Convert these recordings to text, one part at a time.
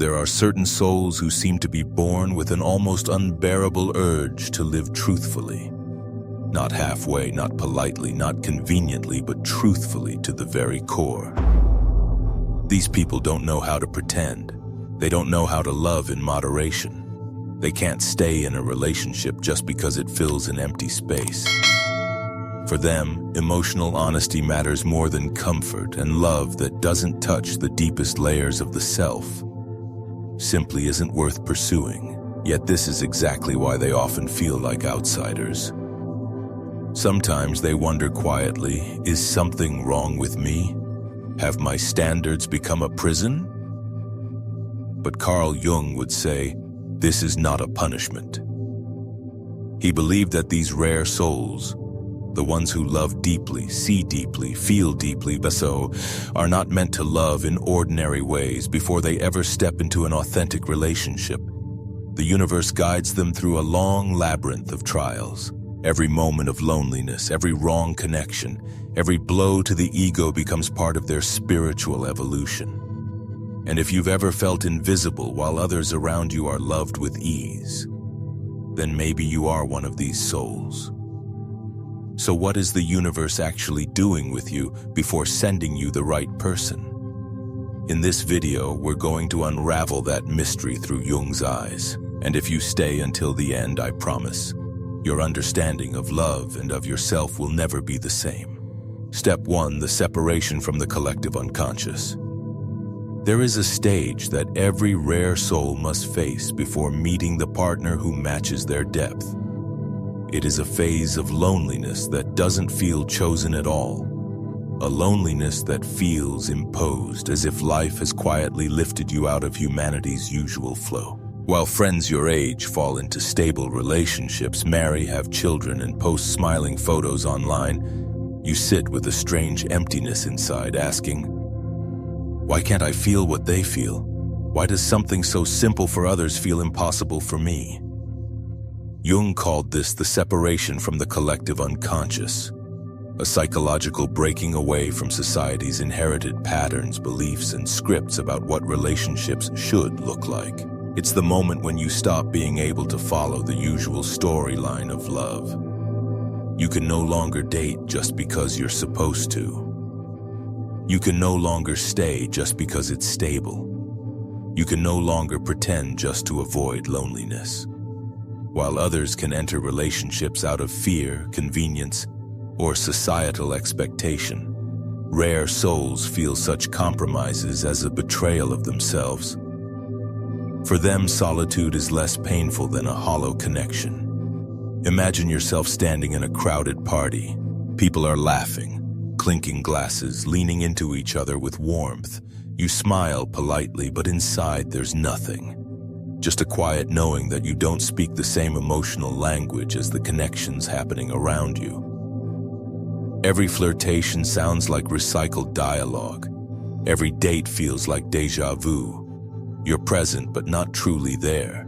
There are certain souls who seem to be born with an almost unbearable urge to live truthfully. Not halfway, not politely, not conveniently, but truthfully to the very core. These people don't know how to pretend. They don't know how to love in moderation. They can't stay in a relationship just because it fills an empty space. For them, emotional honesty matters more than comfort, and love that doesn't touch the deepest layers of the self simply isn't worth pursuing. Yet this is exactly why they often feel like outsiders. Sometimes they wonder quietly, is something wrong with me? Have my standards become a prison? But Carl Jung would say, this is not a punishment. He believed that these rare souls, the ones who love deeply, see deeply, feel deeply, but so are not meant to love in ordinary ways before they ever step into an authentic relationship. The universe guides them through a long labyrinth of trials. Every moment of loneliness, every wrong connection, every blow to the ego becomes part of their spiritual evolution. And if you've ever felt invisible while others around you are loved with ease, then maybe you are one of these souls. So what is the universe actually doing with you before sending you the right person? In this video, we're going to unravel that mystery through Jung's eyes. And if you stay until the end, I promise, your understanding of love and of yourself will never be the same. Step 1. The separation from the collective unconscious. There is a stage that every rare soul must face before meeting the partner who matches their depth. It is a phase of loneliness that doesn't feel chosen at all. A loneliness that feels imposed, as if life has quietly lifted you out of humanity's usual flow. While friends your age fall into stable relationships, marry, have children, and post smiling photos online, you sit with a strange emptiness inside, asking, why can't I feel what they feel? Why does something so simple for others feel impossible for me? Jung called this the separation from the collective unconscious, a psychological breaking away from society's inherited patterns, beliefs, and scripts about what relationships should look like. It's the moment when you stop being able to follow the usual storyline of love. You can no longer date just because you're supposed to. You can no longer stay just because it's stable. You can no longer pretend just to avoid loneliness. While others can enter relationships out of fear, convenience, or societal expectation, rare souls feel such compromises as a betrayal of themselves. For them, solitude is less painful than a hollow connection. Imagine yourself standing in a crowded party. People are laughing, clinking glasses, leaning into each other with warmth. You smile politely, but inside there's nothing. Just a quiet knowing that you don't speak the same emotional language as the connections happening around you. Every flirtation sounds like recycled dialogue. Every date feels like déjà vu. You're present but not truly there.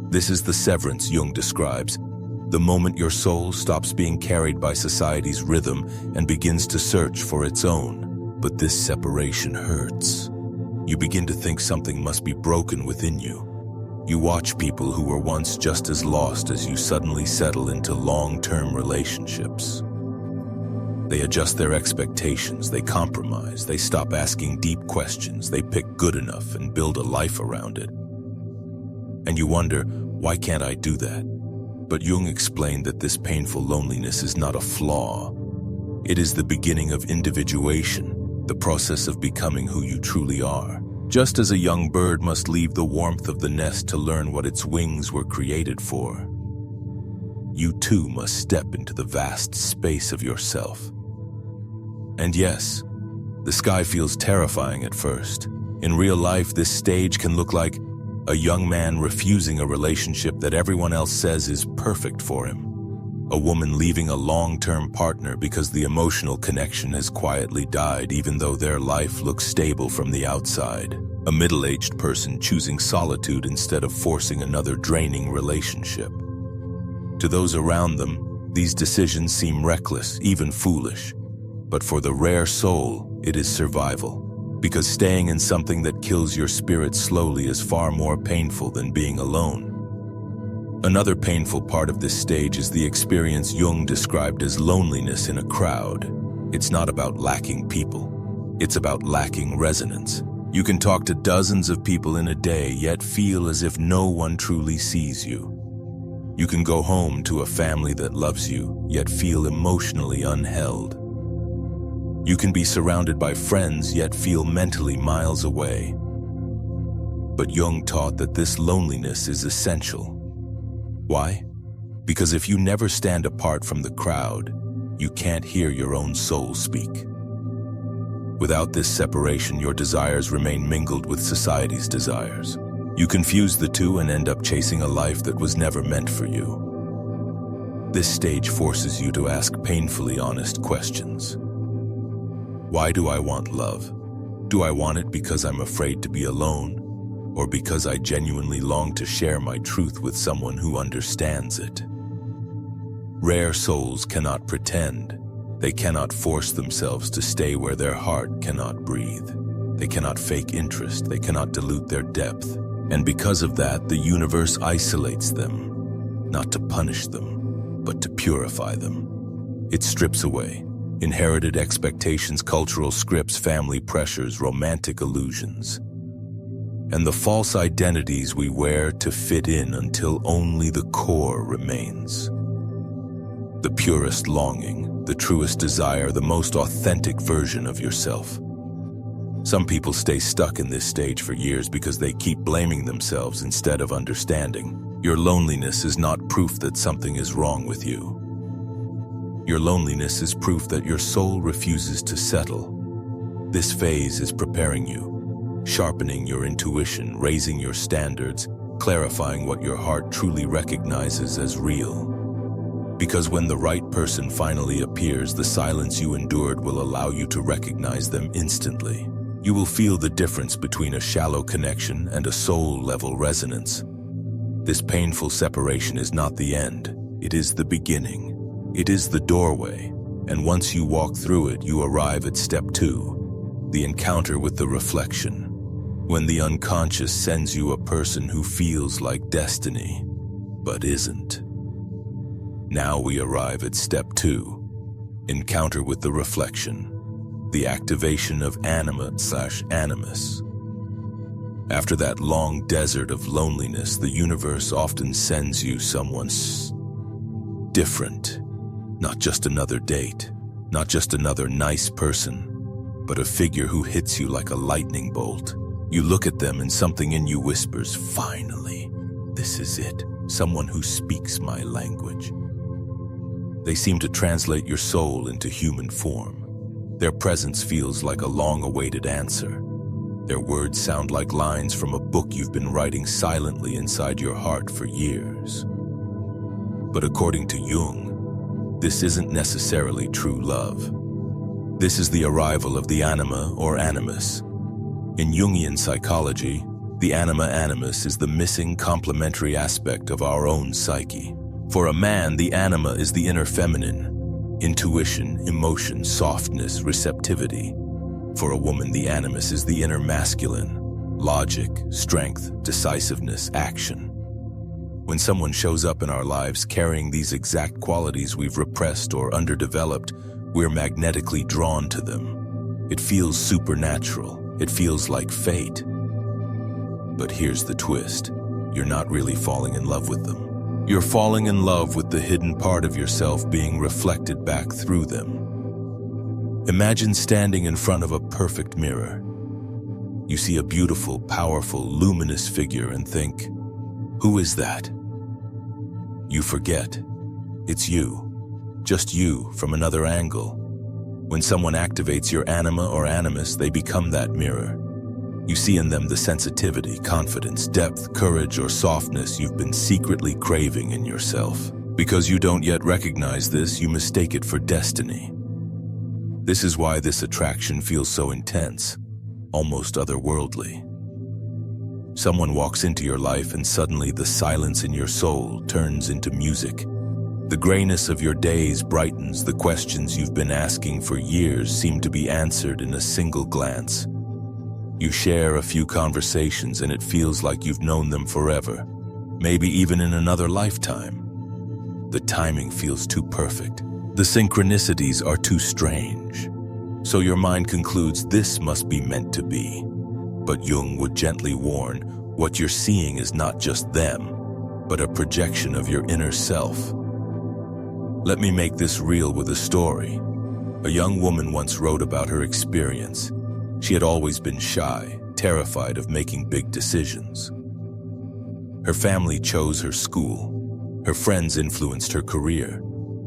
This is the severance Jung describes, the moment your soul stops being carried by society's rhythm and begins to search for its own. But this separation hurts. You begin to think something must be broken within you. You watch people who were once just as lost as you suddenly settle into long-term relationships. They adjust their expectations, they compromise, they stop asking deep questions, they pick good enough and build a life around it. And you wonder, why can't I do that? But Jung explained that this painful loneliness is not a flaw. It is the beginning of individuation, the process of becoming who you truly are. Just as a young bird must leave the warmth of the nest to learn what its wings were created for, you too must step into the vast space of yourself. And yes, the sky feels terrifying at first. In real life, this stage can look like a young man refusing a relationship that everyone else says is perfect for him. A woman leaving a long-term partner because the emotional connection has quietly died even though their life looks stable from the outside. A middle-aged person choosing solitude instead of forcing another draining relationship. To those around them, these decisions seem reckless, even foolish. But for the rare soul, it is survival. Because staying in something that kills your spirit slowly is far more painful than being alone. Another painful part of this stage is the experience Jung described as loneliness in a crowd. It's not about lacking people. It's about lacking resonance. You can talk to dozens of people in a day, yet feel as if no one truly sees you. You can go home to a family that loves you, yet feel emotionally unheld. You can be surrounded by friends, yet feel mentally miles away. But Jung taught that this loneliness is essential. Why? Because if you never stand apart from the crowd, you can't hear your own soul speak. Without this separation, your desires remain mingled with society's desires. You confuse the two and end up chasing a life that was never meant for you. This stage forces you to ask painfully honest questions. Why do I want love? Do I want it because I'm afraid to be alone, or because I genuinely long to share my truth with someone who understands it? Rare souls cannot pretend. They cannot force themselves to stay where their heart cannot breathe. They cannot fake interest. They cannot dilute their depth. And because of that, the universe isolates them, not to punish them, but to purify them. It strips away inherited expectations, cultural scripts, family pressures, romantic illusions, and the false identities we wear to fit in until only the core remains. The purest longing, the truest desire, the most authentic version of yourself. Some people stay stuck in this stage for years because they keep blaming themselves instead of understanding. Your loneliness is not proof that something is wrong with you. Your loneliness is proof that your soul refuses to settle. This phase is preparing you, sharpening your intuition, raising your standards, clarifying what your heart truly recognizes as real. Because when the right person finally appears, the silence you endured will allow you to recognize them instantly. You will feel the difference between a shallow connection and a soul-level resonance. This painful separation is not the end, it is the beginning. It is the doorway, and once you walk through it, you arrive at step 2, the encounter with the reflection, when the unconscious sends you a person who feels like destiny, but isn't. Now we arrive at step 2, encounter with the reflection, the activation of anima/animus. After that long desert of loneliness, the universe often sends you someone different. Not just another date, not just another nice person, but a figure who hits you like a lightning bolt. You look at them and something in you whispers, finally, this is it, someone who speaks my language. They seem to translate your soul into human form. Their presence feels like a long-awaited answer. Their words sound like lines from a book you've been writing silently inside your heart for years. But according to Jung, this isn't necessarily true love. This is the arrival of the anima or animus. In Jungian psychology, the anima animus is the missing complementary aspect of our own psyche. For a man, the anima is the inner feminine, intuition, emotion, softness, receptivity. For a woman, the animus is the inner masculine, logic, strength, decisiveness, action. When someone shows up in our lives carrying these exact qualities we've repressed or underdeveloped, we're magnetically drawn to them. It feels supernatural. It feels like fate. But here's the twist. You're not really falling in love with them. You're falling in love with the hidden part of yourself being reflected back through them. Imagine standing in front of a perfect mirror. You see a beautiful, powerful, luminous figure and think, who is that? You forget. It's you. Just you from another angle. When someone activates your anima or animus, they become that mirror. You see in them the sensitivity, confidence, depth, courage, or softness you've been secretly craving in yourself. Because you don't yet recognize this, you mistake it for destiny. This is why this attraction feels so intense, almost otherworldly. Someone walks into your life and suddenly the silence in your soul turns into music. The grayness of your days brightens. The questions you've been asking for years seem to be answered in a single glance. You share a few conversations and it feels like you've known them forever, maybe even in another lifetime. The timing feels too perfect. The synchronicities are too strange. So your mind concludes this must be meant to be. But Jung would gently warn, what you're seeing is not just them, but a projection of your inner self. Let me make this real with a story. A young woman once wrote about her experience. She had always been shy, terrified of making big decisions. Her family chose her school. Her friends influenced her career.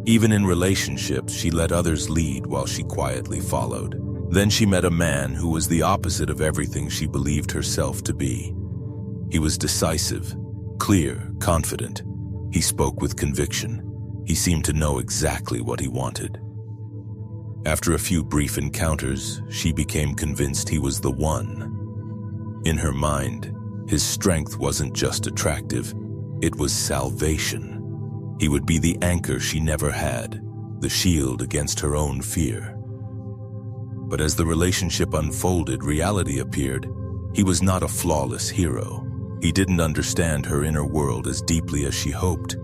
Even in relationships, she let others lead while she quietly followed. Then she met a man who was the opposite of everything she believed herself to be. He was decisive, clear, confident. He spoke with conviction. He seemed to know exactly what he wanted. After a few brief encounters, she became convinced he was the one. In her mind, his strength wasn't just attractive, it was salvation. He would be the anchor she never had, the shield against her own fear. But as the relationship unfolded, reality appeared. He was not a flawless hero. He didn't understand her inner world as deeply as she hoped.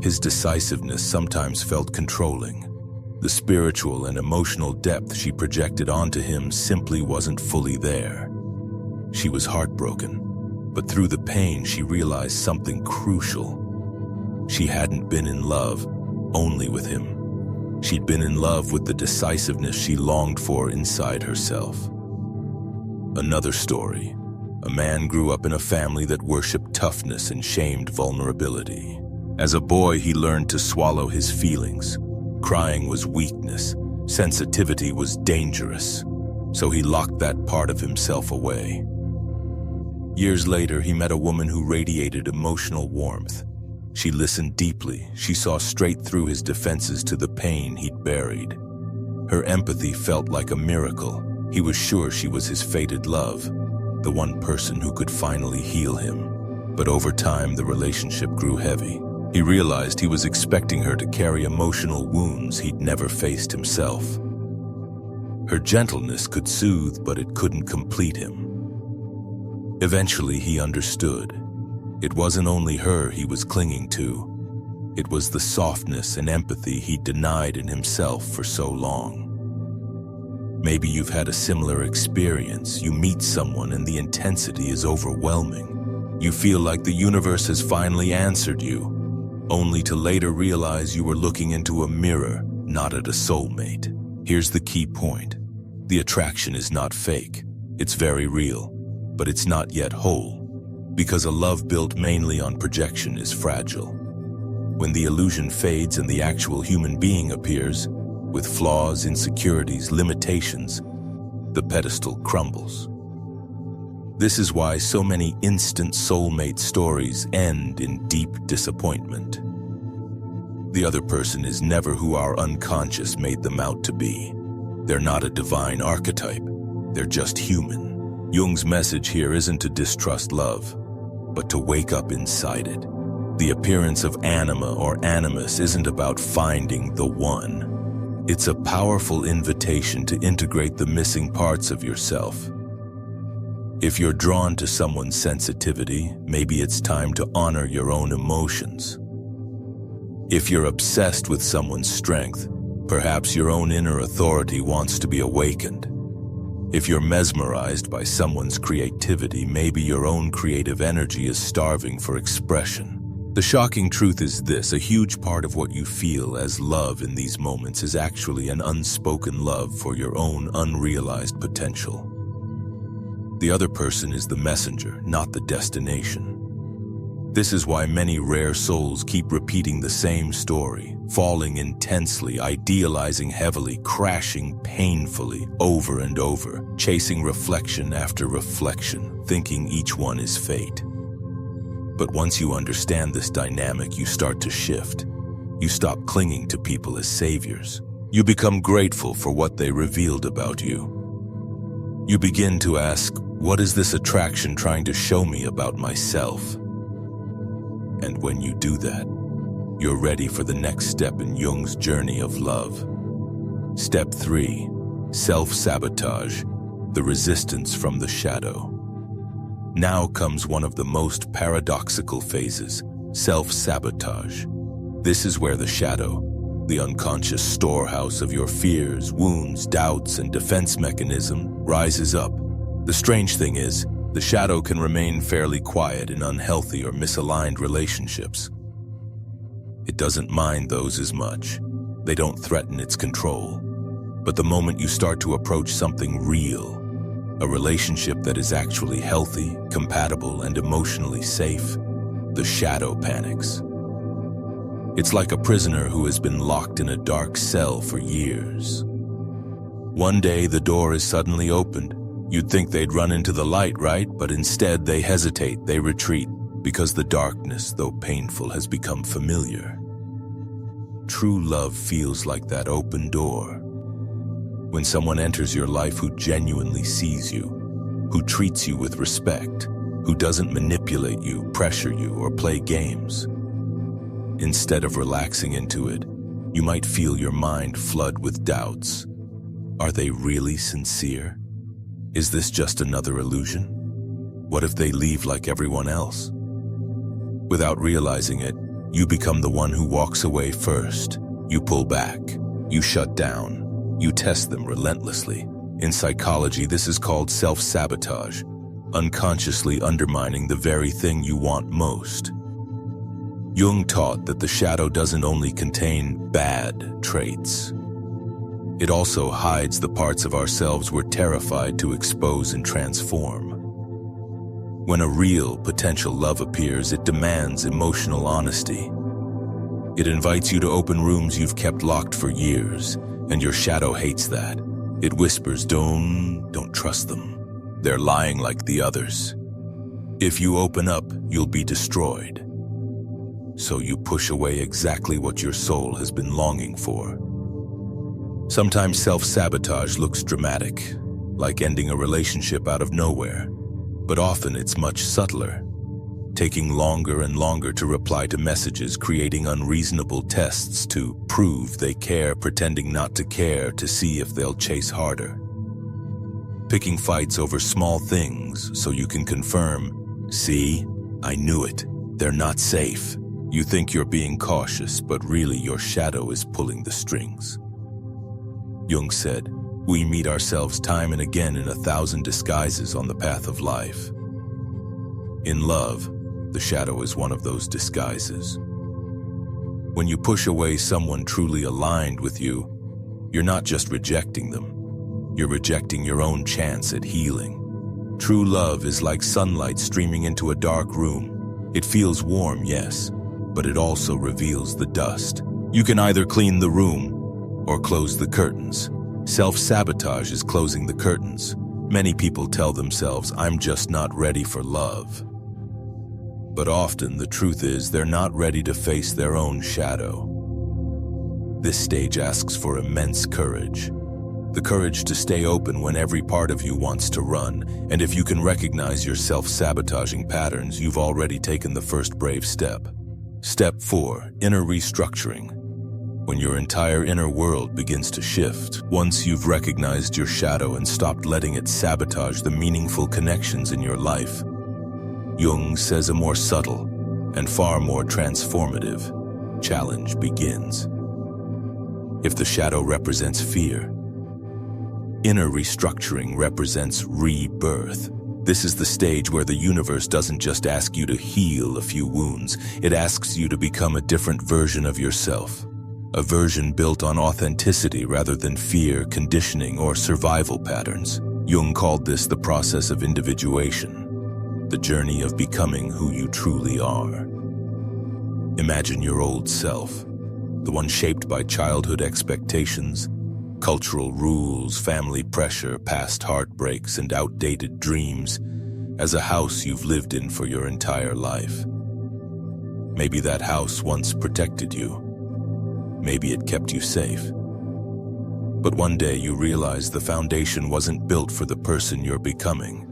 His decisiveness sometimes felt controlling. The spiritual and emotional depth she projected onto him simply wasn't fully there. She was heartbroken, but through the pain she realized something crucial. She hadn't been in love only with him. She'd been in love with the decisiveness she longed for inside herself. Another story. A man grew up in a family that worshipped toughness and shamed vulnerability. As a boy, he learned to swallow his feelings. Crying was weakness. Sensitivity was dangerous. So he locked that part of himself away. Years later, he met a woman who radiated emotional warmth. She listened deeply. She saw straight through his defenses to the pain he'd buried. Her empathy felt like a miracle. He was sure she was his fated love, the one person who could finally heal him. But over time, the relationship grew heavy. He realized he was expecting her to carry emotional wounds he'd never faced himself. Her gentleness could soothe, but it couldn't complete him. Eventually, he understood. It wasn't only her he was clinging to. It was the softness and empathy he'd denied in himself for so long. Maybe you've had a similar experience. You meet someone and the intensity is overwhelming. You feel like the universe has finally answered you, only to later realize you were looking into a mirror, not at a soulmate. Here's the key point. The attraction is not fake. It's very real, but it's not yet whole, because a love built mainly on projection is fragile. When the illusion fades and the actual human being appears, with flaws, insecurities, limitations, the pedestal crumbles. This is why so many instant soulmate stories end in deep disappointment. The other person is never who our unconscious made them out to be. They're not a divine archetype. They're just human. Jung's message here isn't to distrust love, but to wake up inside it. The appearance of anima or animus isn't about finding the one. It's a powerful invitation to integrate the missing parts of yourself. If you're drawn to someone's sensitivity, maybe it's time to honor your own emotions. If you're obsessed with someone's strength, perhaps your own inner authority wants to be awakened. If you're mesmerized by someone's creativity, maybe your own creative energy is starving for expression. The shocking truth is this: a huge part of what you feel as love in these moments is actually an unspoken love for your own unrealized potential. The other person is the messenger, not the destination. This is why many rare souls keep repeating the same story, falling intensely, idealizing heavily, crashing painfully over and over, chasing reflection after reflection, thinking each one is fate. But once you understand this dynamic, you start to shift. You stop clinging to people as saviors. You become grateful for what they revealed about you. You begin to ask, what is this attraction trying to show me about myself? And when you do that, you're ready for the next step in Jung's journey of love. Step 3. Self-sabotage. the resistance from the shadow. Now comes one of the most paradoxical phases, self-sabotage. This is where the shadow, the unconscious storehouse of your fears, wounds, doubts, and defense mechanism, rises up. The strange thing is, the shadow can remain fairly quiet in unhealthy or misaligned relationships. It doesn't mind those as much. They don't threaten its control. But the moment you start to approach something real, a relationship that is actually healthy, compatible, and emotionally safe, the shadow panics. It's like a prisoner who has been locked in a dark cell for years. One day the door is suddenly opened. You'd think they'd run into the light, right? But instead they hesitate, they retreat, because the darkness, though painful, has become familiar. True love feels like that open door. When someone enters your life who genuinely sees you, who treats you with respect, who doesn't manipulate you, pressure you, or play games. Instead of relaxing into it, you might feel your mind flood with doubts. Are they really sincere? Is this just another illusion? What if they leave like everyone else? Without realizing it, you become the one who walks away first. You pull back. You shut down. You test them relentlessly. In psychology, this is called self-sabotage, unconsciously undermining the very thing you want most. Jung taught that the shadow doesn't only contain bad traits. It also hides the parts of ourselves we're terrified to expose and transform. When a real potential love appears, it demands emotional honesty. It invites you to open rooms you've kept locked for years, and your shadow hates that. It whispers, don't trust them. They're lying like the others. If you open up, you'll be destroyed. So you push away exactly what your soul has been longing for. Sometimes self-sabotage looks dramatic, like ending a relationship out of nowhere, but often it's much subtler, taking longer and longer to reply to messages, creating unreasonable tests to prove they care, pretending not to care to see if they'll chase harder. Picking fights over small things so you can confirm, see, I knew it, they're not safe. You think you're being cautious, but really your shadow is pulling the strings. Jung said, we meet ourselves time and again in 1,000 disguises on the path of life. In love, the shadow is one of those disguises. When you push away someone truly aligned with you, you're not just rejecting them. You're rejecting your own chance at healing. True love is like sunlight streaming into a dark room. It feels warm, yes, but it also reveals the dust. You can either clean the room or close the curtains. Self-sabotage is closing the curtains. Many people tell themselves, I'm just not ready for love. But often the truth is they're not ready to face their own shadow. This stage asks for immense courage. The courage to stay open when every part of you wants to run. And if you can recognize your self-sabotaging patterns, you've already taken the first brave step. Step 4, inner restructuring. When your entire inner world begins to shift, once you've recognized your shadow and stopped letting it sabotage the meaningful connections in your life, Jung says a more subtle and far more transformative challenge begins. If the shadow represents fear, inner restructuring represents rebirth. This is the stage where the universe doesn't just ask you to heal a few wounds, it asks you to become a different version of yourself. A version built on authenticity rather than fear, conditioning, or survival patterns. Jung called this the process of individuation, the journey of becoming who you truly are. Imagine your old self, the one shaped by childhood expectations, cultural rules, family pressure, past heartbreaks, and outdated dreams, as a house you've lived in for your entire life. Maybe that house once protected you. Maybe it kept you safe. But one day you realize the foundation wasn't built for the person you're becoming.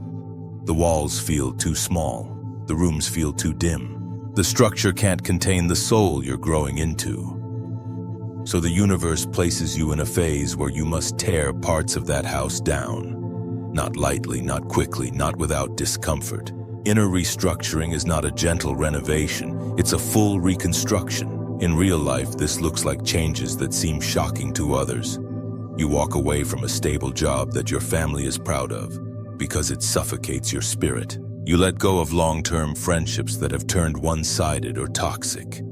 The walls feel too small. The rooms feel too dim. The structure can't contain the soul you're growing into. So the universe places you in a phase where you must tear parts of that house down. Not lightly, not quickly, not without discomfort. Inner restructuring is not a gentle renovation, it's a full reconstruction. In real life, this looks like changes that seem shocking to others. You walk away from a stable job that your family is proud of because it suffocates your spirit. You let go of long-term friendships that have turned one-sided or toxic.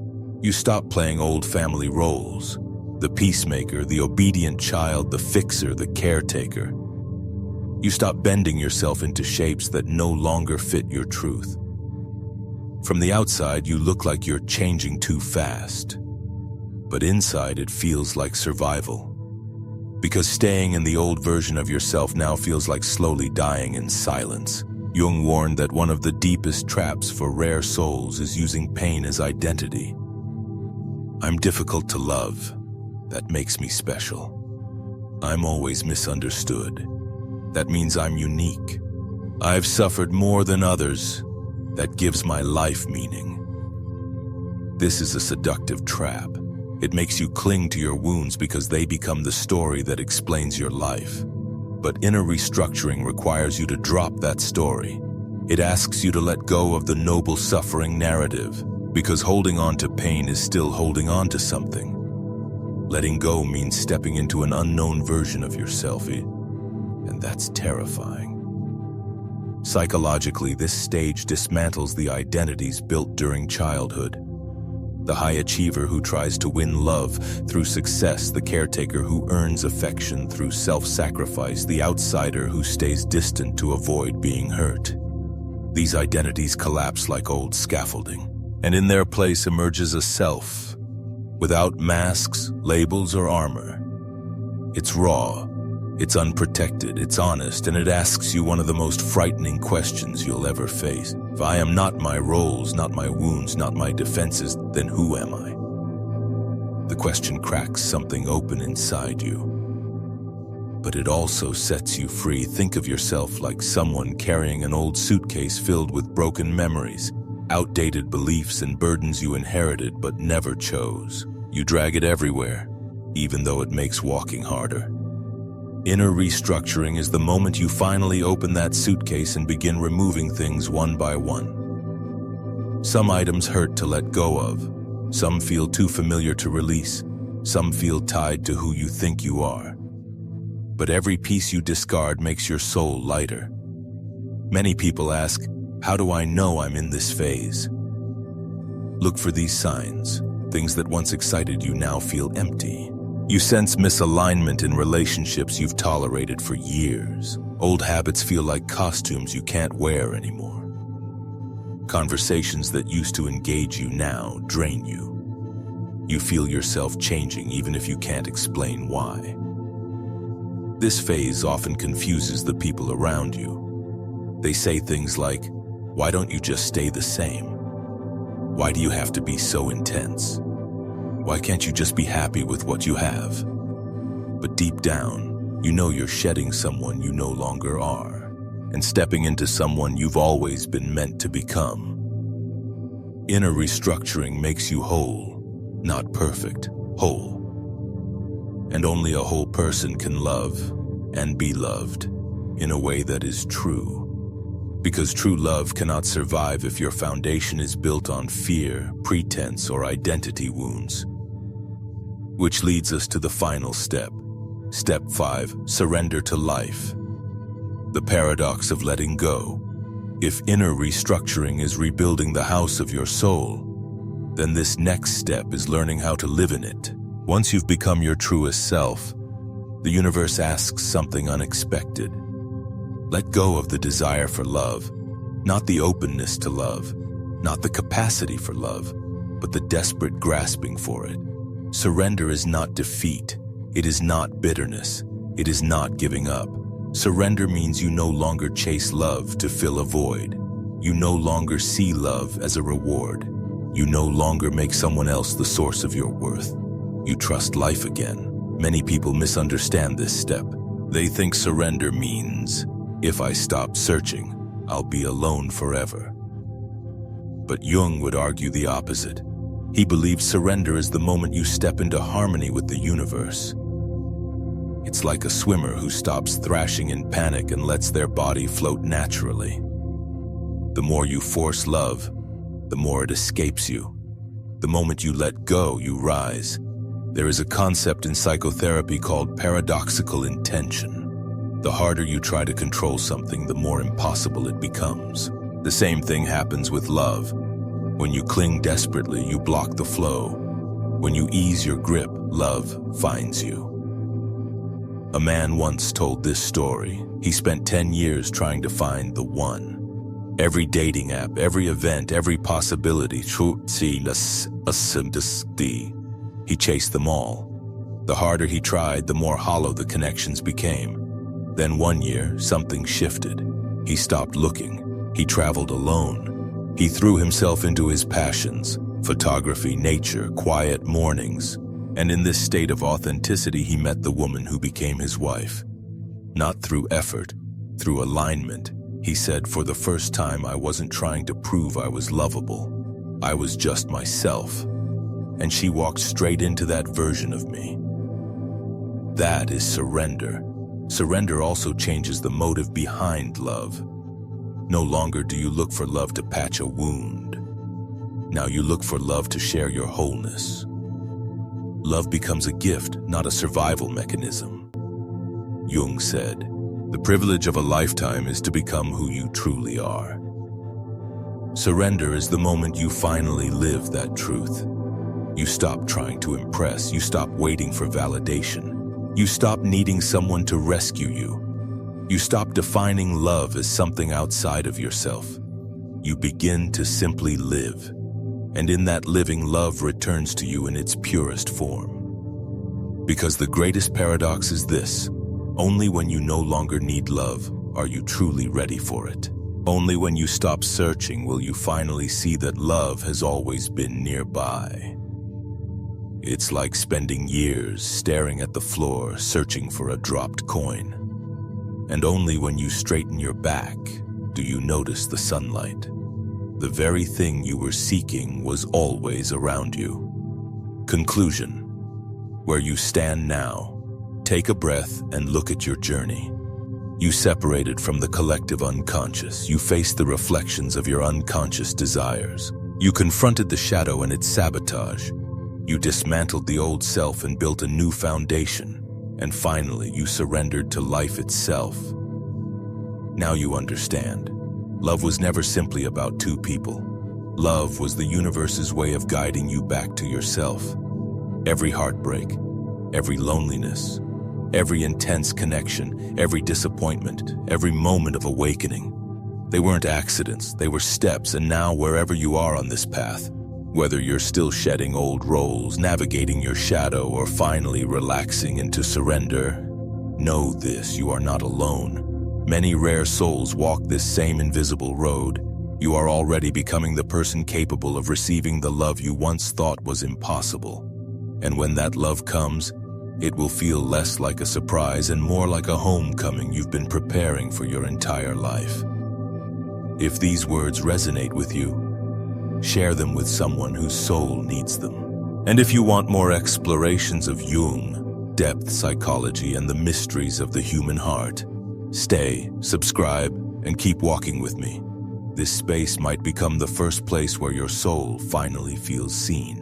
You stop playing old family roles: the peacemaker, the obedient child, the fixer, the caretaker. You stop bending yourself into shapes that no longer fit your truth. From the outside, you look like you're changing too fast. But inside, it feels like survival. Because staying in the old version of yourself now feels like slowly dying in silence. Jung warned that one of the deepest traps for rare souls is using pain as identity. I'm difficult to love. That makes me special. I'm always misunderstood. That means I'm unique. I've suffered more than others. That gives my life meaning. This is a seductive trap. It makes you cling to your wounds because they become the story that explains your life. But inner restructuring requires you to drop that story. It asks you to let go of the noble suffering narrative, because holding on to pain is still holding on to something. Letting go means stepping into an unknown version of yourself, and that's terrifying. Psychologically, this stage dismantles the identities built during childhood. The high achiever who tries to win love through success, the caretaker who earns affection through self-sacrifice, the outsider who stays distant to avoid being hurt. These identities collapse like old scaffolding, and in their place emerges a self, without masks, labels, or armor. It's raw, it's unprotected, it's honest, and it asks you one of the most frightening questions you'll ever face. If I am not my roles, not my wounds, not my defenses, then who am I? The question cracks something open inside you. But it also sets you free. Think of yourself like someone carrying an old suitcase filled with broken memories, outdated beliefs, and burdens you inherited but never chose. You drag it everywhere, even though it makes walking harder. Inner restructuring is the moment you finally open that suitcase and begin removing things one by one. Some items hurt to let go of. Some feel too familiar to release. Some feel tied to who you think you are. But every piece you discard makes your soul lighter. Many people ask, how do I know I'm in this phase? Look for these signs. Things that once excited you now feel empty. You sense misalignment in relationships you've tolerated for years. Old habits feel like costumes you can't wear anymore. Conversations that used to engage you now drain you. You feel yourself changing even if you can't explain why. This phase often confuses the people around you. They say things like, why don't you just stay the same? Why do you have to be so intense? Why can't you just be happy with what you have? But deep down, you know you're shedding someone you no longer are, and stepping into someone you've always been meant to become. Inner restructuring makes you whole, not perfect, whole. And only a whole person can love and be loved in a way that is true. Because true love cannot survive if your foundation is built on fear, pretense, or identity wounds. Which leads us to the final step. Step 5, surrender to life. The paradox of letting go. If inner restructuring is rebuilding the house of your soul, then this next step is learning how to live in it. Once you've become your truest self, the universe asks something unexpected. Let go of the desire for love, not the openness to love, not the capacity for love, but the desperate grasping for it. Surrender is not defeat. It is not bitterness. It is not giving up. Surrender means you no longer chase love to fill a void. You no longer see love as a reward. You no longer make someone else the source of your worth. You trust life again. Many people misunderstand this step. They think surrender means, if I stop searching, I'll be alone forever. But Jung would argue the opposite. He believes surrender is the moment you step into harmony with the universe. It's like a swimmer who stops thrashing in panic and lets their body float naturally. The more you force love, the more it escapes you. The moment you let go, you rise. There is a concept in psychotherapy called paradoxical intention. The harder you try to control something, the more impossible it becomes. The same thing happens with love. When you cling desperately, you block the flow. When you ease your grip, love finds you. A man once told this story. He spent 10 years trying to find the one. Every dating app, every event, every possibility, he chased them all. The harder he tried, the more hollow the connections became. Then one year, something shifted. He stopped looking. He traveled alone. He threw himself into his passions, photography, nature, quiet mornings. And in this state of authenticity, he met the woman who became his wife. Not through effort, through alignment. He said, for the first time, I wasn't trying to prove I was lovable. I was just myself. And she walked straight into that version of me. That is surrender. Surrender also changes the motive behind love. No longer do you look for love to patch a wound. Now you look for love to share your wholeness. Love becomes a gift, not a survival mechanism. Jung said, the privilege of a lifetime is to become who you truly are. Surrender is the moment you finally live that truth. You stop trying to impress. You stop waiting for validation. You stop needing someone to rescue you. You stop defining love as something outside of yourself. You begin to simply live. And in that living, love returns to you in its purest form. Because the greatest paradox is this: only when you no longer need love are you truly ready for it. Only when you stop searching will you finally see that love has always been nearby. It's like spending years staring at the floor, searching for a dropped coin. And only when you straighten your back do you notice the sunlight. The very thing you were seeking was always around you. Conclusion: where you stand now, take a breath and look at your journey. You separated from the collective unconscious. You faced the reflections of your unconscious desires. You confronted the shadow and its sabotage. You dismantled the old self and built a new foundation. And finally, you surrendered to life itself. Now you understand. Love was never simply about two people. Love was the universe's way of guiding you back to yourself. Every heartbreak, every loneliness, every intense connection, every disappointment, every moment of awakening. They weren't accidents, they were steps, and now wherever you are on this path, whether you're still shedding old roles, navigating your shadow, or finally relaxing into surrender, know this: you are not alone. Many rare souls walk this same invisible road. You are already becoming the person capable of receiving the love you once thought was impossible. And when that love comes, it will feel less like a surprise and more like a homecoming you've been preparing for your entire life. If these words resonate with you, share them with someone whose soul needs them. And if you want more explorations of Jung, depth psychology, and the mysteries of the human heart, stay, subscribe, and keep walking with me. This space might become the first place where your soul finally feels seen.